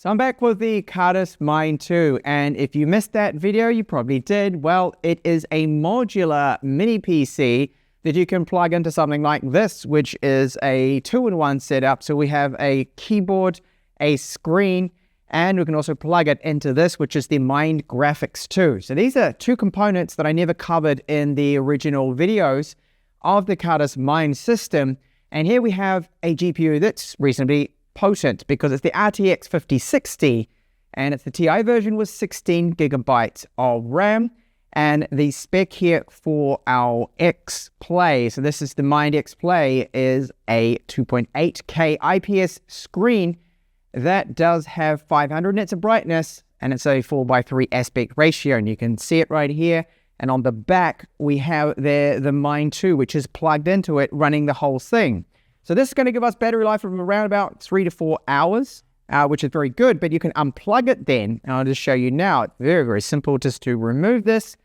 So I'm back with the Khadas Mine 2, and if you missed that video, you probably did. Well, it is a modular mini PC that you can plug into something like this, which is a 2-in-1 setup. So we have a keyboard, a screen, and we can also plug it into this, which is the Mine Graphics 2. So these are two components that I never covered in the original videos of the Khadas Mine system. And here we have a GPU that's reasonably potent because it's the RTX 5060 and it's the TI version with 16 gigabytes of RAM, and the spec here for our xPlay, so this is the Mine xPlay, is a 2.8K IPS screen that does have 500 nits of brightness, and it's a 4:3 aspect ratio, and you can see it right here. And on the back we have there the Mine 2, which is plugged into it, running the whole thing. So this is going to give us battery life of around about 3 to 4 hours, which is very good, but you can unplug it then. And I'll just show you now. It's very, very simple just to remove this,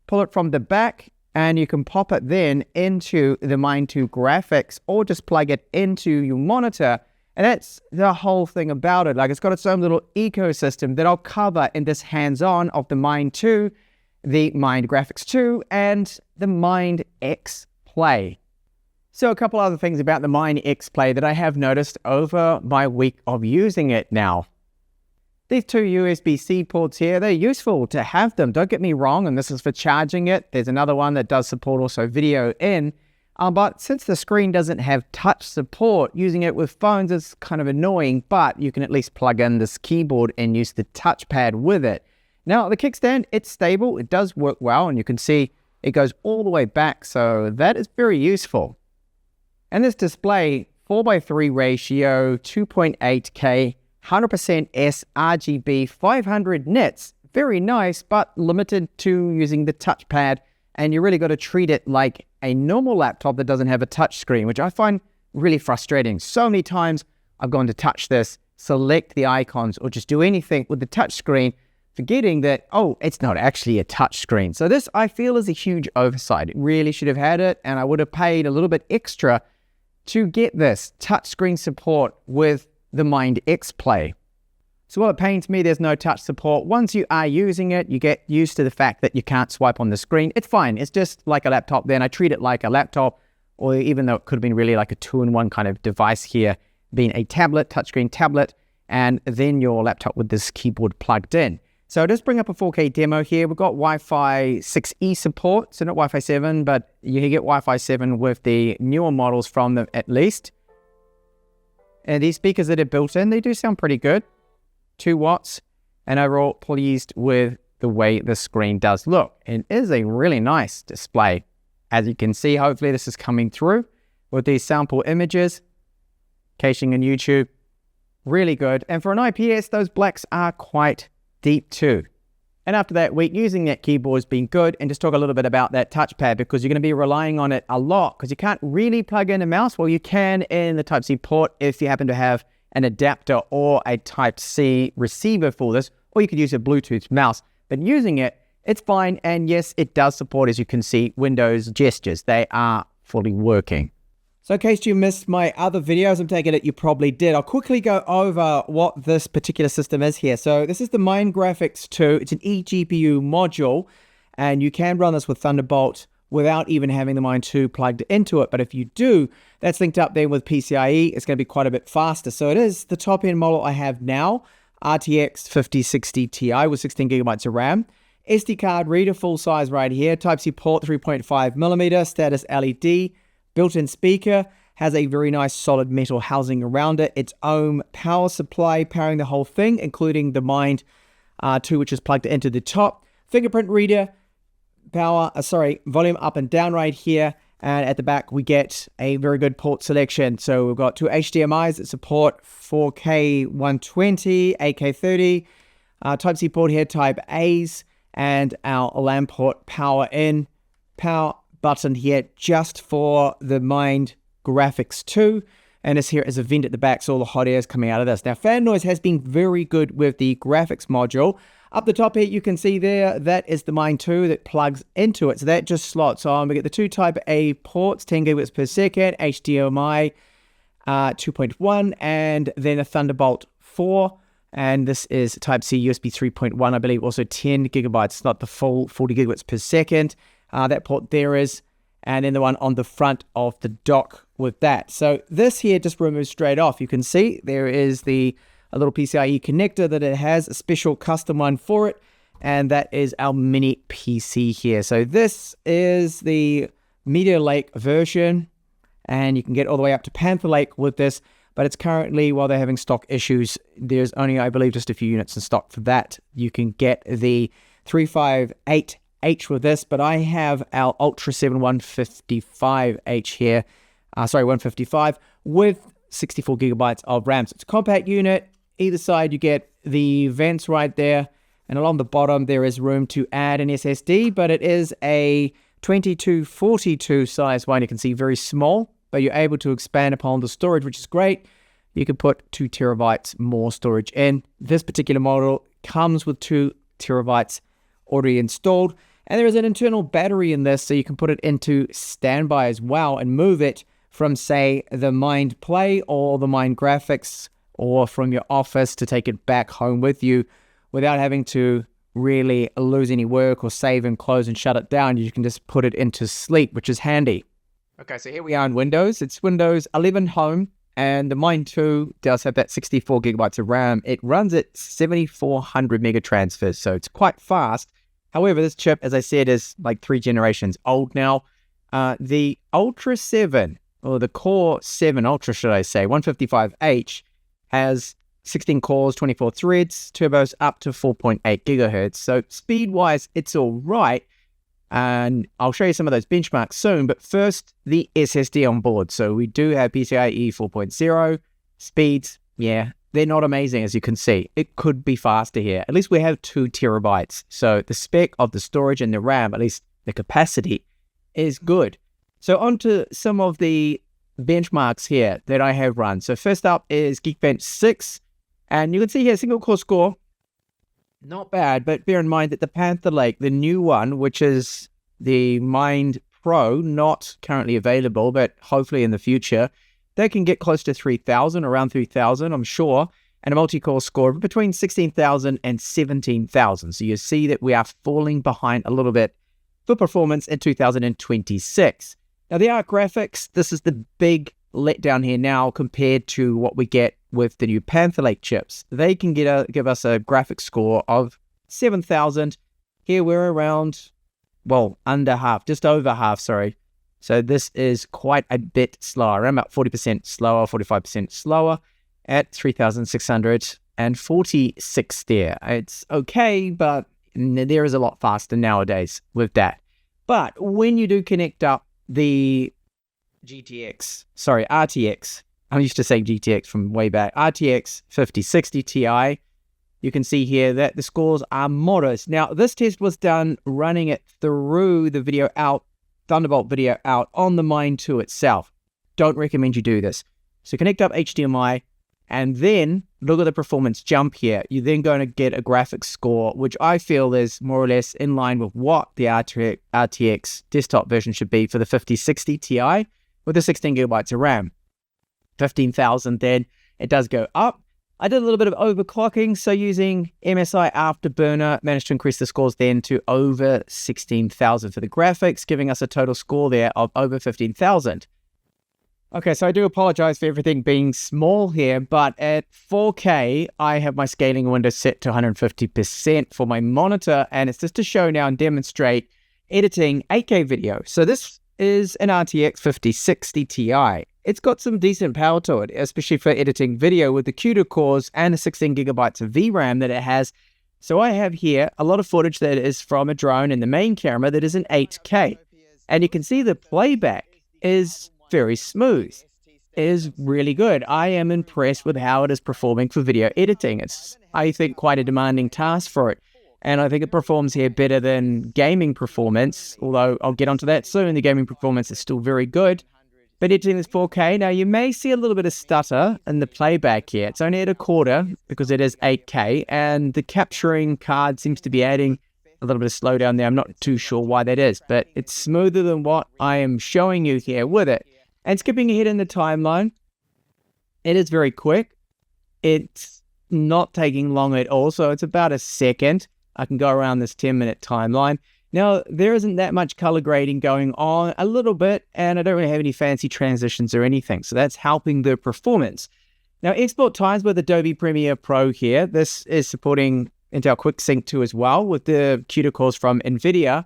pull it from the back, and you can pop it then into the Mine 2 graphics or just plug it into your monitor. And that's the whole thing about it. Like, it's got its own little ecosystem that I'll cover in this hands-on of the Mine 2, the Mine Graphics 2, and the Mine xPlay. So a couple other things about the Mine xPlay that I have noticed over my week of using it now. These two USB-C ports here, they're useful to have them, don't get me wrong, and this is for charging it. There's another one that does support also video in, but since the screen doesn't have touch support, using it with phones is kind of annoying, but you can at least plug in this keyboard and use the touchpad with it. Now, the kickstand, it's stable, it does work well, and you can see it goes all the way back, so that is very useful. And this display, 4:3 ratio, 2.8K, 100% sRGB, 500 nits. Very nice, but limited to using the touchpad. And you really got to treat it like a normal laptop that doesn't have a touch screen, which I find really frustrating. So many times I've gone to touch this, select the icons, or just do anything with the touch screen, forgetting that, oh, it's not actually a touch screen. So this, I feel, is a huge oversight. It really should have had it, and I would have paid a little bit extra to get this touchscreen support with the Mine xPlay. So while it pains me there's no touch support, once you are using it, you get used to the fact that you can't swipe on the screen. It's fine. It's just like a laptop then. I treat it like a laptop, or even though it could have been really like a 2-in-1 kind of device here, being a tablet, touchscreen tablet, and then your laptop with this keyboard plugged in. So just bring up a 4K demo here. We've got Wi-Fi 6E support, so not Wi-Fi 7, but you can get Wi-Fi 7 with the newer models from them at least. And these speakers that are built in, they do sound pretty good. 2 watts, and overall pleased with the way the screen does look. It is a really nice display. As you can see, hopefully this is coming through with these sample images. Caching in YouTube, really good. And for an IPS, those blacks are quite deep too. And after that week, using that keyboard has been good. And just talk a little bit about that touchpad, because you're going to be relying on it a lot, because you can't really plug in a mouse. Well, you can in the Type-C port if you happen to have an adapter or a Type-C receiver for this, or you could use a Bluetooth mouse. But using it, it's fine. And yes, it does support, as you can see, Windows gestures. They are fully working. So in case you missed my other videos, I'm taking it you probably did, I'll quickly go over what this particular system is here. So this is the Mine Graphics 2. It's an eGPU module, and you can run this with Thunderbolt without even having the Mine 2 plugged into it. But if you do, that's linked up there with PCIe. It's going to be quite a bit faster. So it is the top-end model I have now, RTX 5060 Ti with 16 gigabytes of RAM. SD card reader, full size right here. Type-C port, 3.5mm, status LED. Built-in speaker, has a very nice solid metal housing around it. Its own power supply powering the whole thing, including the Mine 2, which is plugged into the top. Fingerprint reader, volume up and down right here. And at the back, we get a very good port selection. So we've got 2 HDMIs that support 4K 120, 8K 30, Type-C port here, Type A's, and our LAN port power in, power button here just for the Mine Graphics 2, and this here is a vent at the back, so all the hot air is coming out of this. Now, fan noise has been very good with the graphics module. Up the top here, you can see there, that is the Mine 2 that plugs into it, so that just slots on. We get the 2 Type A ports, 10 gigabits per second, HDMI 2.1, and then a Thunderbolt 4, And this is Type-C USB 3.1, I believe, also 10 gigabytes, not the full 40 gigabits per second. That port there is, and then the one on the front of the dock with that. So this here just removes straight off. You can see there is a little PCIe connector that it has, a special custom one for it, and that is our mini PC here. So this is the Meteor Lake version, and you can get all the way up to Panther Lake with this. But it's currently, while they're having stock issues, there's only, I believe, just a few units in stock for that. You can get the 358H with this, but I have our Ultra 7 155H here. 155 with 64 gigabytes of RAM. So it's a compact unit. Either side, you get the vents right there. And along the bottom, there is room to add an SSD, but it is a 2242 size one. You can see very small, but you're able to expand upon the storage, which is great. You can put 2 terabytes more storage in. This particular model comes with 2 terabytes already installed. And there is an internal battery in this, so you can put it into standby as well and move it from, say, the Mind Play or the Mind Graphics, or from your office to take it back home with you without having to really lose any work or save and close and shut it down. You can just put it into sleep, which is handy. Okay, so here we are in Windows. It's Windows 11 Home, and the Mind 2 does have that 64 gigabytes of RAM. It runs at 7400 mega transfers, so it's quite fast. However, this chip, as I said, is like 3 generations old now. The Ultra 7, or the Core 7 Ultra, should I say, 155H, has 16 cores, 24 threads, turbos up to 4.8 gigahertz. So speed-wise, it's all right. And I'll show you some of those benchmarks soon, but first, the SSD on board. So we do have PCIe 4.0 speeds. Yeah, they're not amazing, as you can see. It could be faster here. At least we have 2 terabytes. So the spec of the storage and the RAM, at least the capacity, is good. So on to some of the benchmarks here that I have run. So first up is Geekbench 6. And you can see here, single core score. Not bad, but bear in mind that the Panther Lake, the new one, which is the Mind Pro, not currently available, but hopefully in the future, they can get close to 3,000, around 3,000, I'm sure, and a multi-core score of between 16,000 and 17,000. So you see that we are falling behind a little bit for performance in 2026. Now, the ARC graphics, this is the big letdown here now compared to what we get with the new Panther Lake chips. They can give us a graphics score of 7,000. Here we're around, well, under half, just over half, sorry. So this is quite a bit slower, around about 40% slower, 45% slower at 3,646 there. It's okay, but there is a lot faster nowadays with that. But when you do connect up the RTX, I'm used to saying GTX from way back, RTX 5060 Ti, you can see here that the scores are modest. Now, this test was done running it through the video out, Thunderbolt video out on the Mind 2 itself. Don't recommend you do this. So connect up HDMI and then look at the performance jump here. You're then going to get a graphics score, which I feel is more or less in line with what the RTX desktop version should be for the 5060 Ti with the 16 gigabytes of RAM. 15,000 then, it does go up. I did a little bit of overclocking, so using MSI Afterburner, managed to increase the scores then to over 16,000 for the graphics, giving us a total score there of over 15,000. Okay, so I do apologize for everything being small here, but at 4K, I have my scaling window set to 150% for my monitor, and it's just to show now and demonstrate editing 8K video. So this is an RTX 5060 Ti. It's got some decent power to it, especially for editing video with the CUDA cores and the 16 gigabytes of VRAM that it has. So I have here a lot of footage that is from a drone and the main camera that is in 8K. And you can see the playback is very smooth. It is really good. I am impressed with how it is performing for video editing. It's, I think, quite a demanding task for it. And I think it performs here better than gaming performance, although I'll get onto that soon. The gaming performance is still very good. But editing is 4K. Now, you may see a little bit of stutter in the playback here. It's only at a quarter because it is 8K, and the capturing card seems to be adding a little bit of slowdown there. I'm not too sure why that is, but it's smoother than what I am showing you here with it. And skipping ahead in the timeline, it is very quick. It's not taking long at all. So it's about a second. I can go around this 10-minute timeline. Now, there isn't that much color grading going on, a little bit, and I don't really have any fancy transitions or anything. So that's helping the performance. Now, export times with Adobe Premiere Pro here. This is supporting Intel QuickSync 2 as well with the CUDA cores from NVIDIA.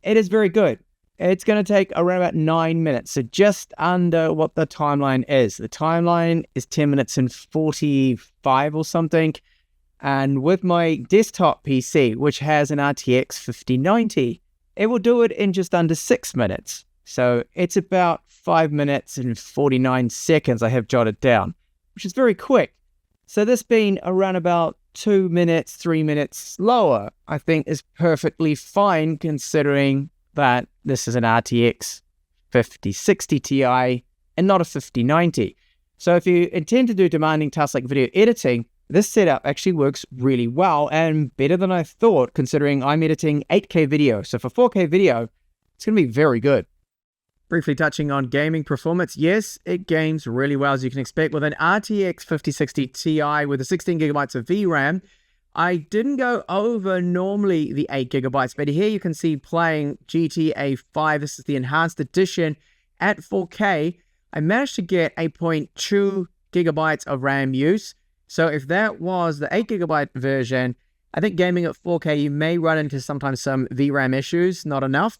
It is very good. It's going to take around about 9 minutes, so just under what the timeline is. The timeline is 10 minutes and 45 or something. And with my desktop PC, which has an RTX 5090, it will do it in just under 6 minutes. So it's about 5 minutes and 49 seconds I have jotted down, which is very quick. So this being around about 2 minutes, 3 minutes slower, I think is perfectly fine considering that this is an RTX 5060 Ti and not a 5090. So if you intend to do demanding tasks like video editing, this setup actually works really well and better than I thought considering I'm editing 8K video. So for 4K video, it's going to be very good. Briefly touching on gaming performance, yes, it games really well as you can expect with an RTX 5060 Ti with a 16 gigabytes of VRAM. I didn't go over normally the 8 gigabytes, but here you can see playing GTA 5. This is the enhanced edition at 4K. I managed to get 8.2 gigabytes of RAM use. So if that was the 8 gigabyte version, I think gaming at 4K, you may run into sometimes some VRAM issues, not enough,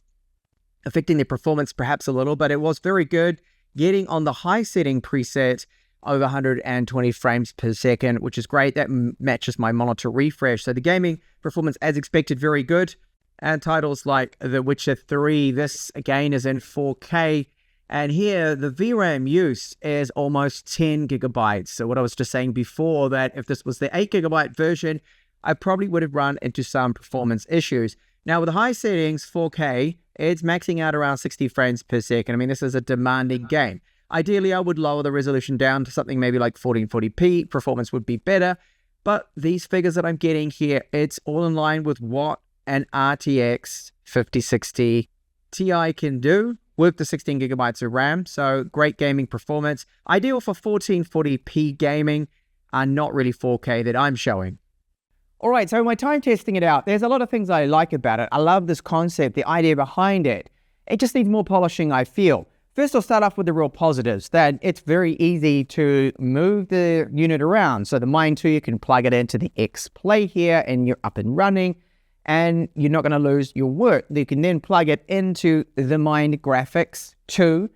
affecting the performance perhaps a little, but it was very good. Getting on the high setting preset over 120 frames per second, which is great. That matches my monitor refresh. So the gaming performance, as expected, very good. And titles like The Witcher 3, this again is in 4K. And here, the VRAM use is almost 10 gigabytes. So what I was just saying before, that if this was the 8 gigabyte version, I probably would have run into some performance issues. Now, with the high settings, 4K, it's maxing out around 60 frames per second. I mean, this is a demanding game. Ideally, I would lower the resolution down to something maybe like 1440p. Performance would be better. But these figures that I'm getting here, it's all in line with what an RTX 5060 Ti can do with the 16 gigabytes of RAM. So great gaming performance. Ideal for 1440p gaming, and not really 4K that I'm showing. All right, so my time testing it out, there's a lot of things I like about it. I love this concept, the idea behind it. It just needs more polishing, I feel. First, I'll start off with the real positives, that it's very easy to move the unit around. So the Mind 2, you can plug it into the xPlay here and you're up and running, and you're not going to lose your work. You can then plug it into the Mind Graphics 2,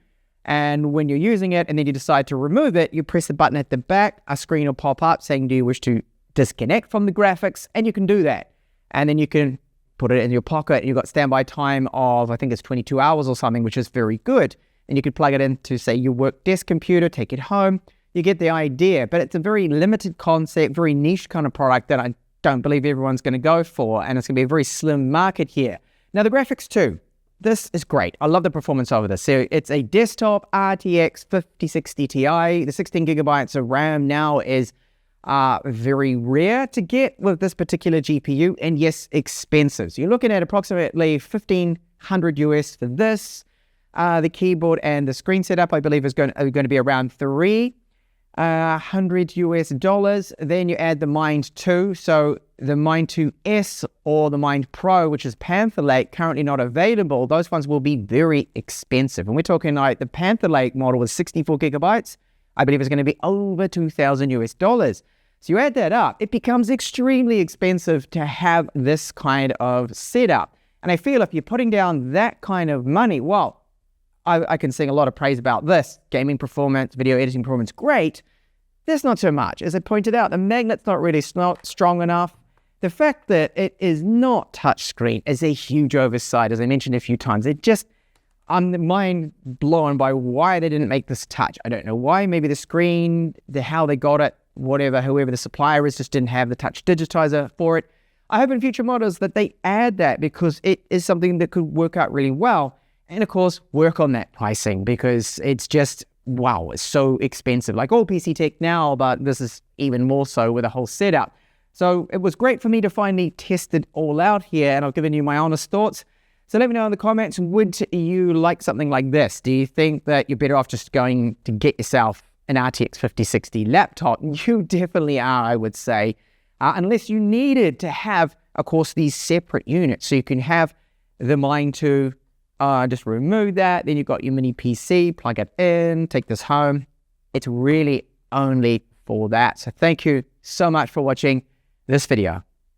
and when you're using it and then you decide to remove it, you press the button at the back, a screen will pop up saying, do you wish to disconnect from the graphics? And you can do that. And then you can put it in your pocket, and you've got standby time of, I think it's 22 hours or something, which is very good. And you could plug it into, say, your work desk computer, take it home. You get the idea. But it's a very limited concept, very niche kind of product that I don't believe everyone's going to go for. And it's going to be a very slim market here. Now, the graphics too. This is great. I love the performance over this. So it's a desktop RTX 5060 Ti. The 16 gigabytes of RAM now is very rare to get with this particular GPU. And yes, expensive. So you're looking at approximately $1,500 US for this. The keyboard and the screen setup, I believe, is going to be around $300 US. Then you add the Mind 2. So the Mind 2S or the Mind Pro, which is Panther Lake, currently not available. Those ones will be very expensive. And we're talking like the Panther Lake model with 64 gigabytes. I believe it's going to be over $2,000 US. So you add that up, it becomes extremely expensive to have this kind of setup. And I feel if you're putting down that kind of money, well, I can sing a lot of praise about this. Gaming performance, video editing performance, great. There's not so much. As I pointed out, the magnet's not really strong enough. The fact that it is not touchscreen is a huge oversight, as I mentioned a few times. I'm mind blown by why they didn't make this touch. I don't know why. Maybe the screen, how they got it, whatever, whoever the supplier is, just didn't have the touch digitizer for it. I hope in future models that they add that, because it is something that could work out really well. And of course, work on that pricing, because it's just, wow, it's so expensive. Like all PC tech now, but this is even more so with a whole setup. So it was great for me to finally test it all out here, and I've given you my honest thoughts. So let me know in the comments, would you like something like this? Do you think that you're better off just going to get yourself an RTX 5060 laptop. You definitely are, I would say, unless you needed to have, of course, these separate units. So you can have the Mine 2, just remove that. Then you've got your mini PC, plug it in, take this home. It's really only for that. So thank you so much for watching this video.